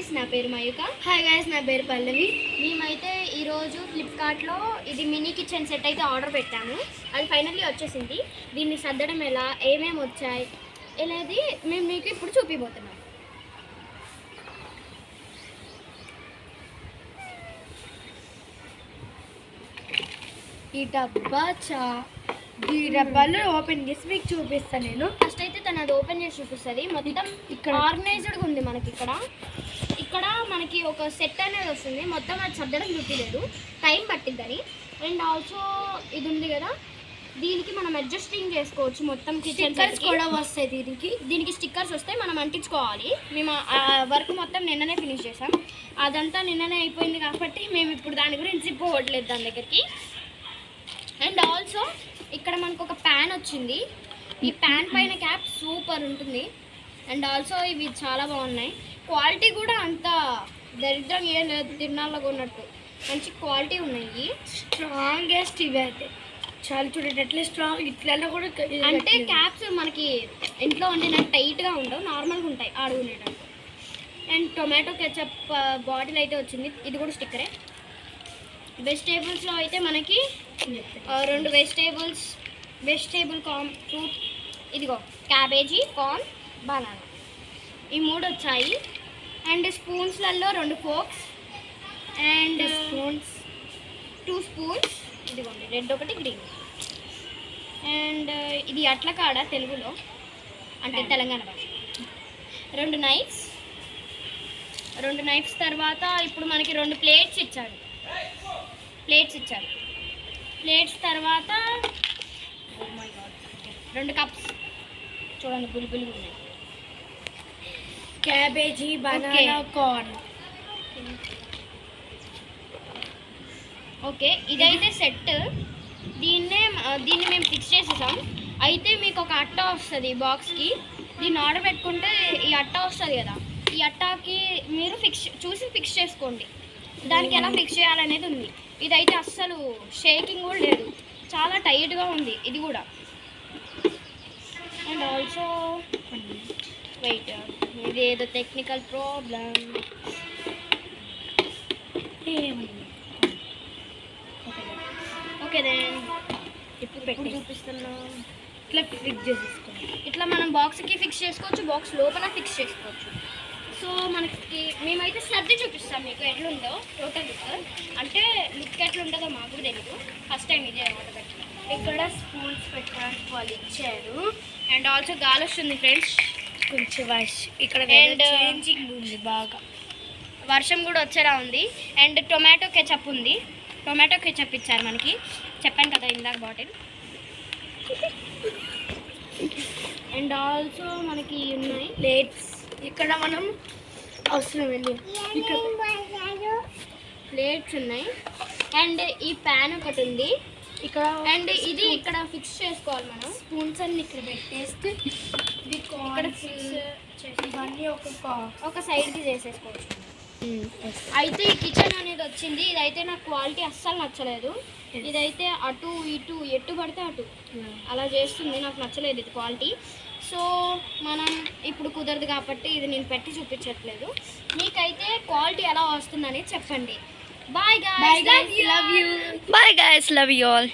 Guys, నా పేరు Mayuka. Hi guys, నా పేరు పల్లవి. మేమైతే ఈరోజు ఫ్లిప్కార్ట్లో ఇది మినీ కిచెన్ సెట్ అయితే ఆర్డర్ పెట్టాము. అది ఫైనల్లీ వచ్చేసింది. దీన్ని సర్దడం ఎలా, ఏమేమి వచ్చాయి అనేది మేము మీకు ఇప్పుడు చూపిపోతున్నాం. ఈ డబ్బాలు ఓపెన్ చేసి మీకు చూపిస్తాను. నేను ఫస్ట్ అయితే తను అది ఓపెన్ చేసి చూపిస్తుంది. మొత్తం ఇక్కడ ఆర్గనైజ్డ్గా ఉంది. మనకి ఇక్కడ మనకి ఒక సెట్ అనేది వస్తుంది. మొత్తం అది సర్దడం చూపించలేదు, టైం పట్టిద్దని. అండ్ ఆల్సో ఇది ఉంది కదా, దీనికి మనం అడ్జస్టింగ్ చేసుకోవచ్చు. మొత్తం కిచెన్ కూడా వస్తాయి. దీనికి స్టిక్కర్స్ వస్తాయి, మనం అంటించుకోవాలి. మేము వర్క్ మొత్తం నిన్ననే ఫినిష్ చేసాం. అదంతా నిన్ననే అయిపోయింది కాబట్టి మేము ఇప్పుడు దాని గురించి పోవట్లేదు దాని దగ్గరికి. అండ్ ఆల్సో ఇక్కడ మనకు ఒక ప్యాన్ వచ్చింది. ఈ ప్యాన్ పైన క్యాప్ సూపర్ ఉంటుంది. అండ్ ఆల్సో ఇవి చాలా బాగున్నాయి. క్వాలిటీ కూడా అంత దరిద్రంగా ఏం లేదు, తిరునాళ్ళలో ఉన్నట్టు మంచి క్వాలిటీ ఉన్నాయి. స్ట్రాంగెస్ట్ ఇవి అయితే చాలా చూడేటట్లే స్ట్రాంగ్. ఇట్లా కూడా అంటే క్యాప్స్ మనకి ఇంట్లో వండినట్టు టైట్గా ఉండవు, నార్మల్గా ఉంటాయి ఆడుకునేటట్టు. అండ్ టొమాటో కెచప్ బాటిల్ అయితే వచ్చింది. ఇది కూడా స్టిక్కరే. వెజిటేబుల్స్లో అయితే మనకి 2 వెజిటేబుల్ కార్న్ ఫ్రూట్, ఇదిగో క్యాబేజీ, కార్న్, బనానా, ఈ 3 వచ్చాయి. అండ్ స్పూన్స్లలో 2 ఫోక్స్ అండ్ 2 స్పూన్స్, ఇదిగోండి రెడ్ ఒకటి గ్రీన్. అండ్ ఇది అట్ల కాడ తెలుగులో అంటే తెలంగాణ భాష. 2 నైఫ్స్ తర్వాత ఇప్పుడు మనకి 2 ప్లేట్స్ ఇచ్చారు. ప్లేట్స్ తర్వాత 2 కప్స్ చూడండి, బుల్బుల్ ఉన్నాయి. Cabbage, banana, corn. ఓకే, ఇదైతే సెట్. దీన్ని మేము ఫిక్స్ చేసేసాం. అయితే మీకు ఒక అట్ట వస్తుంది బాక్స్కి. దీన్ని ఆర్డర్ పెట్టుకుంటే ఈ అట్ట వస్తుంది కదా, ఈ అట్టకి మీరు ఫిక్స్ చేసుకోండి. దానికి ఎలా ఫిక్స్ చేయాలనేది ఉంది. ఇదైతే అస్సలు షేకింగ్ కూడా లేదు, చాలా టైట్గా ఉంది ఇది కూడా. అండ్ ఆల్సో వెయిట్, ఇది ఏదో టెక్నికల్ ప్రాబ్లం. ఓకే దెన్ ఇప్పుడు చూపిస్తున్నా. ఇట్లా ఫిక్స్ చేసేసుకోండి. ఇట్లా మనం బాక్స్కి ఫిక్స్ చేసుకోవచ్చు, బాక్స్ లోపల ఫిక్స్ చేసుకోవచ్చు. సో మనకి మేమైతే సర్ది చూపిస్తాం మీకు ఎట్లుందో టోటల్ లుక్. అంటే లుక్ ఎట్లుంటుందో మాకు కూడా తెలియదు, ఫస్ట్ టైం ఇదే ఆర్డర్ పెట్టినాం. ఇక్కడ స్పూన్స్ పెట్టడానికి వాళ్ళు ఇచ్చారు. అండ్ ఆల్సో గాలి వస్తుంది ఫ్రెండ్స్, కొంచెం ఇక్కడ చేంజింగ్ ఉంది, బాగా వర్షం కూడా వచ్చేలా ఉంది. అండ్ టొమాటో కెచప్ ఉంది. టొమాటో కెచప్ ఇచ్చారు మనకి, చెప్పాను కదా ఇందాక బాటిల్. అండ్ ఆల్సో మనకి ఉన్నాయి ప్లేట్స్. ఇక్కడ మనం అవసరం వెళ్ళి ఇక్కడ ప్లేట్స్ ఉన్నాయి. అండ్ ఈ ప్యాన్ ఒకటి ఉంది ఇక్కడ. అండ్ ఇది ఇక్కడ ఫిక్స్ చేసుకోవాలి మనం. స్పూన్స్ అన్ని ఇక్కడ పెట్టేస్తే ఇది ఇక్కడ ఫిక్స్ చేసి ఇవన్నీ ఒక సైడ్కి చేసేసుకోవచ్చు. అయితే ఈ కిచెన్ అనేది వచ్చింది. ఇదైతే నాకు క్వాలిటీ అస్సలు నచ్చలేదు. ఇదైతే అటు ఇటు ఎట్టు పడితే అటు అలా చేస్తుంది, నాకు నచ్చలేదు ఇది క్వాలిటీ. సో మనం ఇప్పుడు కుదరదు కాబట్టి ఇది నేను పెట్టి చూపించట్లేదు. మీకైతే క్వాలిటీ ఎలా వస్తుందని చెప్పండి. Bye guys, love you. Bye guys, love you all.